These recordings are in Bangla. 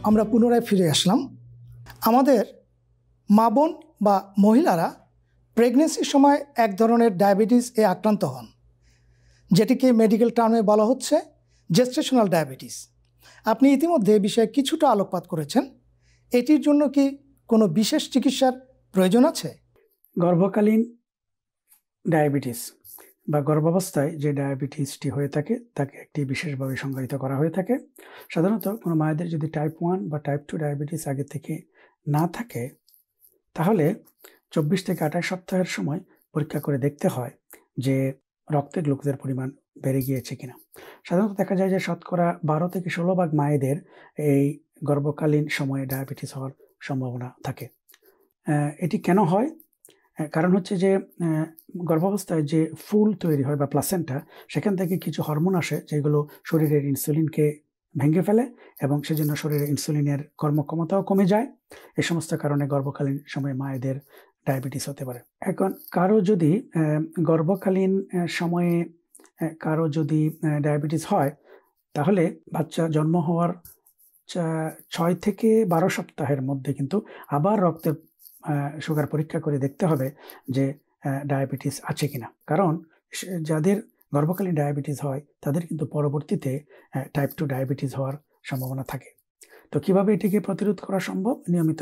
আমরা পুনরায় ফিরে আসলাম। আমাদের মা বোন বা মহিলারা প্রেগনেন্সির সময় এক ধরনের ডায়াবেটিস এ আক্রান্ত হন, যেটিকে মেডিকেল টার্মে বলা হচ্ছে জেস্টেশনাল ডায়াবেটিস। আপনি ইতিমধ্যে এ বিষয়ে কিছুটা আলোকপাত করেছেন। এটির জন্য কি কোনো বিশেষ চিকিৎসার প্রয়োজন আছে? গর্ভকালীন ডায়াবেটিস বা গর্ভাবস্থায় যে ডায়াবেটিসটি হয়ে থাকে তাকে একটি বিশেষভাবে সংজ্ঞায়িত করা হয়ে থাকে। সাধারণত কোনো মায়েদের যদি টাইপ 1 বা টাইপ 2 ডায়াবেটিস আগে থেকে না থাকে, তাহলে 24 থেকে 28 সপ্তাহের সময় পরীক্ষা করে দেখতে হয় যে রক্তে গ্লুকোজের পরিমাণ বেড়ে গিয়েছে কিনা। সাধারণত দেখা যায় যে শতকরা 12 থেকে 16 ভাগ মায়েদের এই গর্ভকালীন সময়ে ডায়াবেটিস হওয়ার সম্ভাবনা থাকে। এটি কেন হয়? কারণ হচ্ছে যে গর্ভাবস্থায় যে ফুল তৈরি হয় বা প্লাসেন্টা, সেখান থেকে কিছু হরমোন আসে যেগুলো শরীরের ইনসুলিনকে ভেঙে ফেলে এবং সেজন্য শরীরে ইনসুলিনের কর্মক্ষমতাও কমে যায়। এই সমস্ত কারণে গর্ভকালীন সময়ে মায়েদের ডায়াবেটিস হতে পারে। এখন কারো যদি গর্ভকালীন সময়ে কারো যদি ডায়াবেটিস হয়, তাহলে বাচ্চা জন্ম হওয়ার 6 থেকে 12 সপ্তাহের মধ্যে কিন্তু আবার রক্তের সুগার পরীক্ষা করে দেখতে হবে যে ডায়াবেটিস আছে কিনা। কারণ যাদের গর্ভকালীন ডায়াবেটিস হয় তাদের কিন্তু পরবর্তীতে টাইপ 2 ডায়াবেটিস হওয়ার সম্ভাবনা থাকে। তো কিভাবে এটিকে প্রতিরোধ করা সম্ভব? নিয়মিত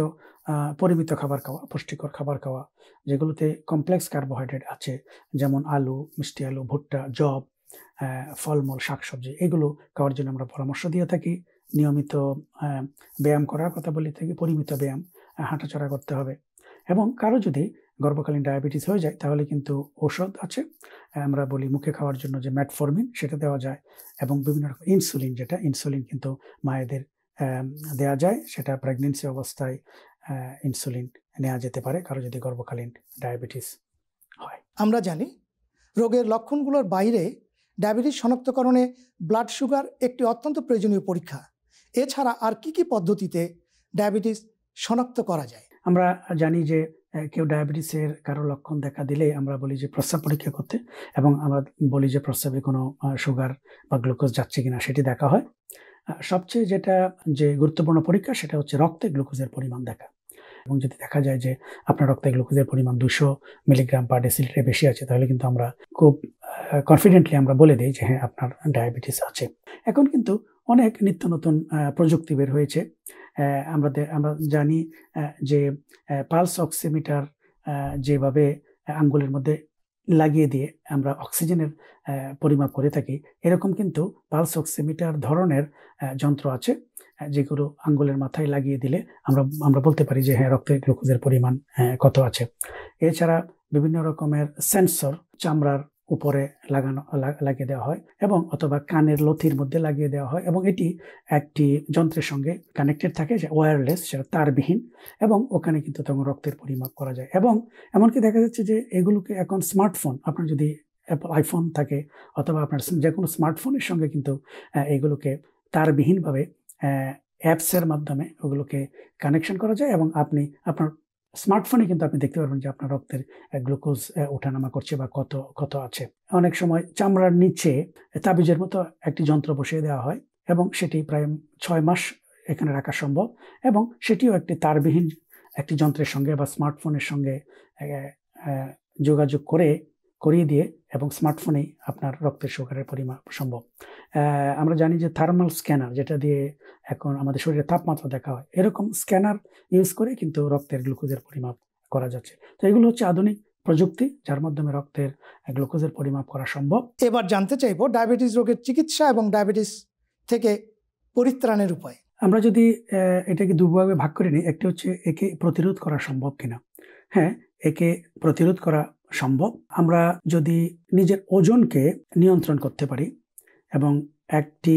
পরিমিত খাবার খাওয়া, পুষ্টিকর খাবার খাওয়া, যেগুলোতে কমপ্লেক্স কার্বোহাইড্রেট আছে, যেমন আলু, মিষ্টি আলু, ভুট্টা, যব, ফলমূল, শাকসবজি, এগুলো খাওয়ার জন্য আমরা পরামর্শ দিয়ে থাকি। নিয়মিত ব্যায়াম করার কথা বলে থাকি, পরিমিত ব্যায়াম, হাঁটাচলা করতে হবে। এবং কারো যদি গর্ভকালীন ডায়াবেটিস হয়ে যায় তাহলে কিন্তু ঔষধ আছে, আমরা বলি মুখে খাওয়ার জন্য যে ম্যাটফর্মিন, সেটা দেওয়া যায়। এবং বিভিন্ন রকম ইনসুলিন কিন্তু মায়েদের দেওয়া যায়, সেটা প্রেগনেন্সি অবস্থায় ইনসুলিন নেওয়া যেতে পারে কারো যদি গর্ভকালীন ডায়াবেটিস হয়। আমরা জানি রোগের লক্ষণগুলোর বাইরে ডায়াবেটিস শনাক্তকরণে ব্লাড সুগার একটি অত্যন্ত প্রয়োজনীয় পরীক্ষা। এছাড়া আর কি পদ্ধতিতে ডায়াবেটিস শনাক্ত করা যায়? আমরা জানি যে কেউ ডায়াবেটিসের কারো লক্ষণ দেখা দিলে আমরা বলি যে প্রস্রাব পরীক্ষা করতে, এবং আমরা বলি যে প্রস্রাবে কোনো সুগার বা গ্লুকোজ যাচ্ছে কিনা সেটি দেখা হয়। সবচেয়ে যে গুরুত্বপূর্ণ পরীক্ষা সেটা হচ্ছে রক্তে গ্লুকোজের পরিমাণ দেখা। এবং যদি দেখা যায় যে আপনার রক্তে গ্লুকোজের পরিমাণ 200 মিলিগ্রাম পার ডেসিলিটারে বেশি আছে, তাহলে কিন্তু আমরা খুব কনফিডেন্টলি আমরা বলে দিই যে হ্যাঁ, আপনার ডায়াবেটিস আছে। এখন কিন্তু অনেক নিত্য নতুন প্রযুক্তি বের হয়েছে। আমরা জানি যে পালস অক্সিমিটার যেভাবে আঙ্গুলের মধ্যে লাগিয়ে দিয়ে আমরা অক্সিজেনের পরিমাপ করে থাকি, এরকম কিন্তু পালস অক্সিমিটার ধরনের যন্ত্র আছে, যেগুলো আঙ্গুলের মাথায় লাগিয়ে দিলে আমরা বলতে পারি যে হ্যাঁ, রক্তে গ্লুকোজের পরিমাণ কত আছে। এছাড়া বিভিন্ন রকমের সেন্সর চামড়ার উপরে লাগিয়ে দেওয়া হয় এবং অথবা কানের লথির মধ্যে লাগিয়ে দেওয়া হয়, এবং এটি একটি যন্ত্রের সঙ্গে কানেক্টেড থাকে, যে ওয়্যারলেস, সেটা তারবিহীন, এবং ওখানে কিন্তু তখন রক্তের পরিমাপ করা যায়। এবং এমনকি দেখা যাচ্ছে যে এগুলোকে এখন স্মার্টফোন, আপনার যদি আইফোন থাকে অথবা আপনার যে কোনো স্মার্টফোনের সঙ্গে কিন্তু এগুলোকে তারবিহীনভাবে অ্যাপসের মাধ্যমে ওগুলোকে কানেকশন করা যায়, এবং আপনি আপনার স্মার্টফোনে কিন্তু আপনি দেখতে পারবেন যে আপনার রক্তের গ্লুকোজ ওঠানামা করছে বা কত আছে। অনেক সময় চামড়ার নিচে তাবিজের মতো একটি যন্ত্র বসিয়ে দেওয়া হয়, এবং সেটি প্রায় 6 মাস এখানে রাখা সম্ভব, এবং সেটিও একটি তারবিহীন একটি যন্ত্রের সঙ্গে বা স্মার্টফোনের সঙ্গে যোগাযোগ করিয়ে দিয়ে, এবং স্মার্টফোনেই আপনার রক্তের সুগারের পরিমাপ সম্ভব। আমরা জানি যে থার্মাল স্ক্যানার, যেটা দিয়ে এখন আমাদের শরীরের তাপমাত্রা দেখা হয়, এরকম স্ক্যানার ইউজ করে কিন্তু রক্তের গ্লুকোজের পরিমাপ করা যাচ্ছে। তো এগুলো হচ্ছে আধুনিক প্রযুক্তি, যার মাধ্যমে রক্তের গ্লুকোজের পরিমাপ করা সম্ভব। এবার জানতে চাইব ডায়াবেটিস রোগের চিকিৎসা এবং ডায়াবেটিস থেকে পরিত্রাণের উপায়। আমরা যদি এটাকে দুভাবে ভাগ করে নিই, একটি হচ্ছে একে প্রতিরোধ করা সম্ভব কিনা। হ্যাঁ, একে প্রতিরোধ করা সম্ভব। আমরা যদি নিজের ওজনকে নিয়ন্ত্রণ করতে পারি এবং একটি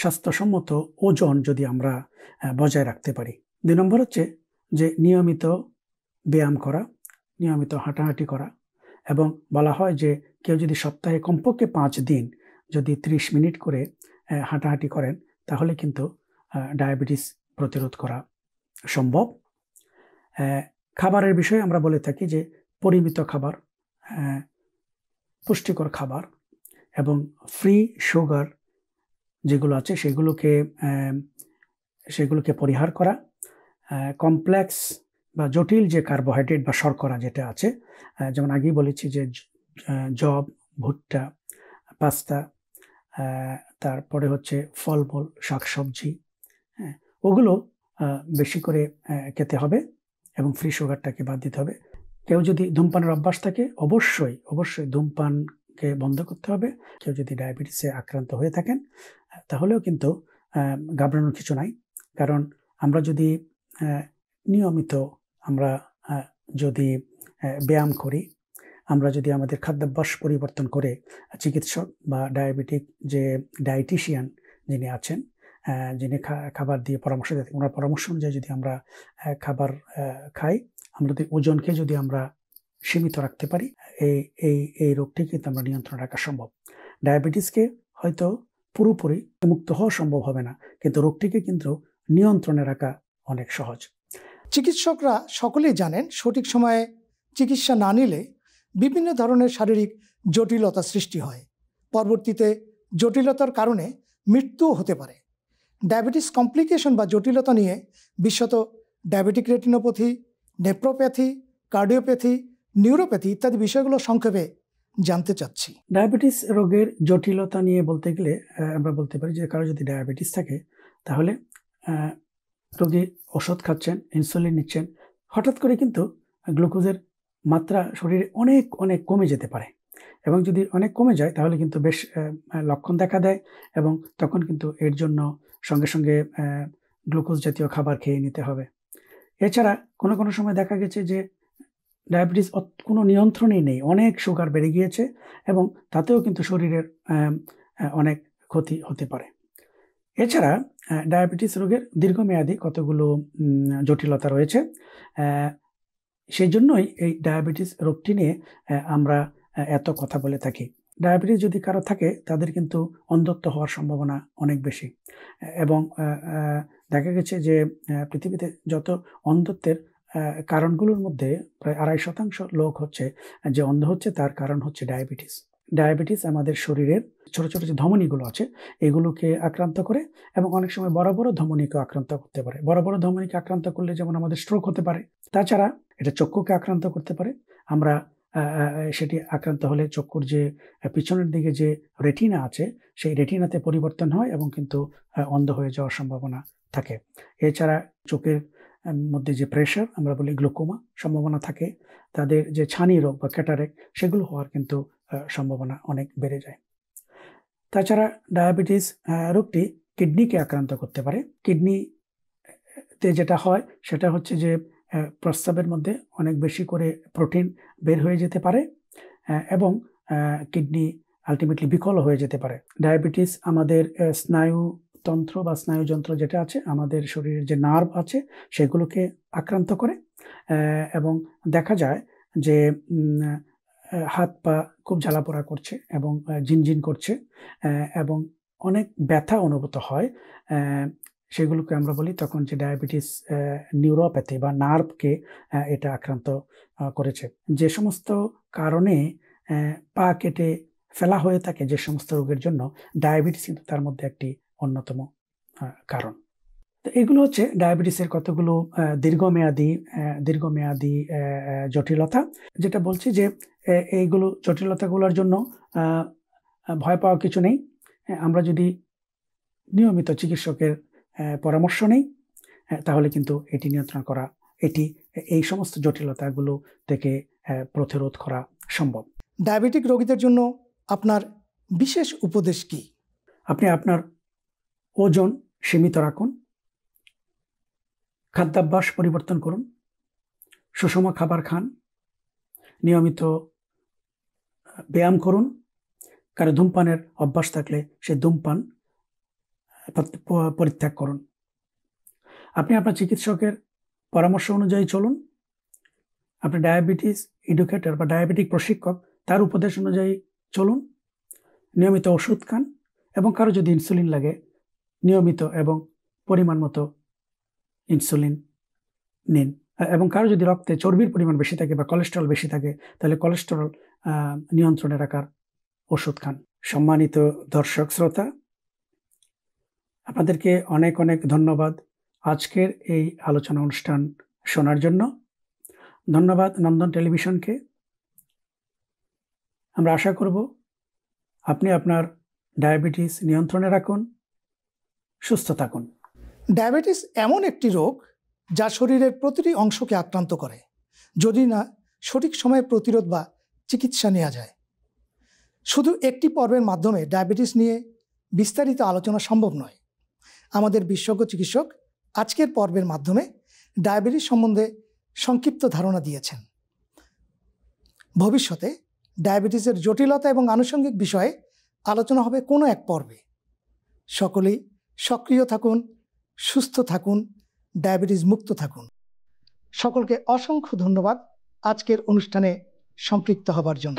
স্বাস্থ্যসম্মত ওজন যদি আমরা বজায় রাখতে পারি। 2 নম্বর হচ্ছে যে নিয়মিত ব্যায়াম করা, নিয়মিত হাঁটাহাঁটি করা, এবং বলা হয় যে কেউ যদি সপ্তাহে কমপক্ষে 5 দিন যদি 30 মিনিট করে হাঁটাহাঁটি করেন, তাহলে কিন্তু ডায়াবেটিস প্রতিরোধ করা সম্ভব। খাবারের বিষয়ে আমরা বলে থাকি যে পরিমিত খাবার, পুষ্টিকর খাবার, এবং ফ্রি সুগার যেগুলো আছে সেগুলোকে সেগুলোকে পরিহার করা, কমপ্লেক্স বা জটিল যে কার্বোহাইড্রেট বা শর্করা যেটা আছে, যেমন আগেই বলেছি যে জব, ভুট্টা, পাস্তা, তারপরে হচ্ছে ফলমূল, শাকসবজি, হ্যাঁ, ওগুলো বেশি করে খেতে হবে এবং ফ্রি সুগারটাকে বাদ দিতে হবে। কেউ যদি ধূমপানের অভ্যাস থাকে অবশ্যই ধূমপানকে বন্ধ করতে হবে। কেউ যদি ডায়াবেটিসে আক্রান্ত হয়ে থাকেন তাহলেও কিন্তু ঘাবড়ানোর কিছু নাই, কারণ আমরা যদি নিয়মিত আমরা যদি ব্যায়াম করি, আমরা যদি আমাদের খাদ্যাভ্যাস পরিবর্তন করে চিকিৎসক বা ডায়াবেটিক যে ডায়েটিশিয়ান যিনি আছেন, যিনি খাবার দিয়ে পরামর্শ দেন, ওনার পরামর্শ অনুযায়ী যদি আমরা খাবার খাই, আমরা যদি ওজনকে যদি আমরা সীমিত রাখতে পারি, এই রোগটি কিন্তু আমরা নিয়ন্ত্রণে রাখা সম্ভব। ডায়াবেটিসকে হয়তো পুরোপুরি মুক্ত হওয়া সম্ভব হবে না, কিন্তু রোগটিকে কিন্তু নিয়ন্ত্রণে রাখা অনেক সহজ। চিকিৎসকরা সকলেই জানেন সঠিক সময়ে চিকিৎসা না নিলে বিভিন্ন ধরনের শারীরিক জটিলতা সৃষ্টি হয়। পরবর্তীতে জটিলতার কারণে মৃত্যুও হতে পারে। ডায়াবেটিস কমপ্লিকেশন বা জটিলতা নিয়ে বিশেষত ডায়াবেটিক রেটিনোপ্যাথি, নেফ্রোপ্যাথি, কার্ডিওপ্যাথি, নিউরোপ্যাথি ইত্যাদি বিষয়গুলো সংক্ষেপে জানতে চাচ্ছি। ডায়াবেটিস রোগের জটিলতা নিয়ে বলতে গেলে আমরা বলতে পারি যে কারো যদি ডায়াবেটিস থাকে তাহলে রোগী ওষুধ খাচ্ছেন, ইনসুলিন নিচ্ছেন, হঠাৎ করে কিন্তু গ্লুকোজের মাত্রা শরীরে অনেক কমে যেতে পারে, এবং যদি অনেক কমে যায় তাহলে কিন্তু বেশ লক্ষণ দেখা দেয়, এবং তখন কিন্তু এর জন্য সঙ্গে সঙ্গে গ্লুকোজ জাতীয় খাবার খেয়ে নিতে হবে। এছাড়া কোনো সময় দেখা গেছে যে ডায়াবেটিস কোনো নিয়ন্ত্রণেই নেই, অনেক সুগার বেড়ে গিয়েছে এবং তাতেও কিন্তু শরীরের অনেক ক্ষতি হতে পারে। এছাড়া ডায়াবেটিস রোগের দীর্ঘমেয়াদী কতগুলো জটিলতা রয়েছে, সেই জন্যই এই ডায়াবেটিস রোগটি নিয়ে আমরা এত কথা বলে থাকি। ডায়াবেটিস যদি কারো থাকে তাদের কিন্তু অন্ধত্ব হওয়ার সম্ভাবনা অনেক বেশি, এবং দেখা গেছে যে পৃথিবীতে যত অন্ধত্বের কারণগুলোর মধ্যে প্রায় 2.5% লোক হচ্ছে যে অন্ধ হচ্ছে, তার কারণ হচ্ছে ডায়াবেটিস। ডায়াবেটিস আমাদের শরীরের ছোট ছোট যে ধমনীগুলো আছে এগুলোকে আক্রান্ত করে, এবং অনেক সময় বড় বড় ধমনীকে আক্রান্ত করতে পারে। বড় বড় ধমনীকে আক্রান্ত করলে যেমন আমাদের স্ট্রোক হতে পারে, তাছাড়া এটা চক্ষুকে আক্রান্ত করতে পারে। আমরা সেটি আক্রান্ত হলে চক্ষুর যে পিছনের দিকে যে রেটিনা আছে সেই রেটিনাতে পরিবর্তন হয় এবং কিন্তু অন্ধ হয়ে যাওয়ার সম্ভাবনা থাকে। এছাড়া চোখের মধ্যে যে প্রেশার আমরা বলি গ্লুকোমা সম্ভাবনা থাকে, তাদের যে ছানি রোগ বা ক্যাটারেক্ট সেগুলো হওয়ার কিন্তু সম্ভাবনা অনেক বেড়ে যায়। তাছাড়া ডায়াবেটিস রোগটি কিডনিকে আক্রান্ত করতে পারে। কিডনিতে যেটা হয় সেটা হচ্ছে যে প্রস্রাবের মধ্যে অনেক বেশি করে প্রোটিন বের হয়ে যেতে পারে এবং কিডনি আলটিমেটলি বিকল হয়ে যেতে পারে। ডায়াবেটিস আমাদের স্নায়ুতন্ত্র বা স্নায়ুযন্ত্র যেটা আছে, আমাদের শরীরের যে নার্ভ আছে সেগুলোকে আক্রান্ত করে, এবং দেখা যায় যে হাত পা খুব জ্বালাপোড়া করছে এবং ঝিনঝিন করছে এবং অনেক ব্যথা অনুভূত হয়। সেগুলোকে আমরা বলি তখন যে ডায়াবেটিস নিউরোপ্যাথি বা নার্ভকে এটা আক্রান্ত করেছে। যে সমস্ত কারণে পা কেটে ফেলা হয়ে থাকে যে সমস্ত রোগের জন্য, ডায়াবেটিস কিন্তু তার মধ্যে একটি অন্যতম কারণ। তো এগুলো হচ্ছে ডায়াবেটিসের কতগুলো দীর্ঘমেয়াদী জটিলতা। যেটা বলছি যে এইগুলো জটিলতাগুলোর জন্য ভয় পাওয়া কিছু নেই। আমরা যদি নিয়মিত চিকিৎসকের পরামর্শ নেই তাহলে কিন্তু এটি নিয়ন্ত্রণ করা, এই সমস্ত জটিলতাগুলো থেকে প্রতিরোধ করা সম্ভব। ডায়াবেটিক রোগীদের জন্য আপনার বিশেষ উপদেশ কি? আপনি আপনার ওজন সীমিত রাখুন, খাদ্যাভ্যাস পরিবর্তন করুন, সুষম খাবার খান, নিয়মিত ব্যায়াম করুন। কারো ধূমপানের অভ্যাস থাকলে সে ধূমপান পরিত্যাগ করুন। আপনি আপনার চিকিৎসকের পরামর্শ অনুযায়ী চলুন। আপনি ডায়াবেটিস এডুকেটর বা ডায়াবেটিক প্রশিক্ষক, তার উপদেশ অনুযায়ী চলুন। নিয়মিত ওষুধ খান, এবং কারো যদি ইনসুলিন লাগে নিয়মিত এবং পরিমাণ মতো ইনসুলিন নিন। এবং কারো যদি রক্তে চর্বির পরিমাণ বেশি থাকে বা কোলেস্টেরল বেশি থাকে তাহলে কোলেস্টেরল নিয়ন্ত্রণে রাখার ওষুধ খান। সম্মানিত দর্শক শ্রোতা, আপনাদেরকে অনেক ধন্যবাদ আজকের এই আলোচনা অনুষ্ঠান শোনার জন্য। ধন্যবাদ নন্দন টেলিভিশনকে। আমরা আশা করব আপনি আপনার ডায়াবেটিস নিয়ন্ত্রণে রাখুন, সুস্থ থাকুন। ডায়াবেটিস এমন একটি রোগ যা শরীরের প্রতিটি অংশকে আক্রান্ত করে, যদি না সঠিক সময়ে প্রতিরোধ বা চিকিৎসা নেওয়া যায়। শুধু একটি পর্বের মাধ্যমে ডায়াবেটিস নিয়ে বিস্তারিত আলোচনা সম্ভব নয়। আমাদের বিশেষজ্ঞ চিকিৎসক আজকের পর্বের মাধ্যমে ডায়াবেটিস সম্বন্ধে সংক্ষিপ্ত ধারণা দিয়েছেন। ভবিষ্যতে ডায়াবেটিসের জটিলতা এবং আনুষঙ্গিক বিষয়ে আলোচনা হবে কোনো এক পর্বে। সকলেই সক্রিয় থাকুন, সুস্থ থাকুন, ডায়াবেটিস মুক্ত থাকুন। সকলকে অসংখ্য ধন্যবাদ আজকের অনুষ্ঠানে সম্পৃক্ত হবার জন্য।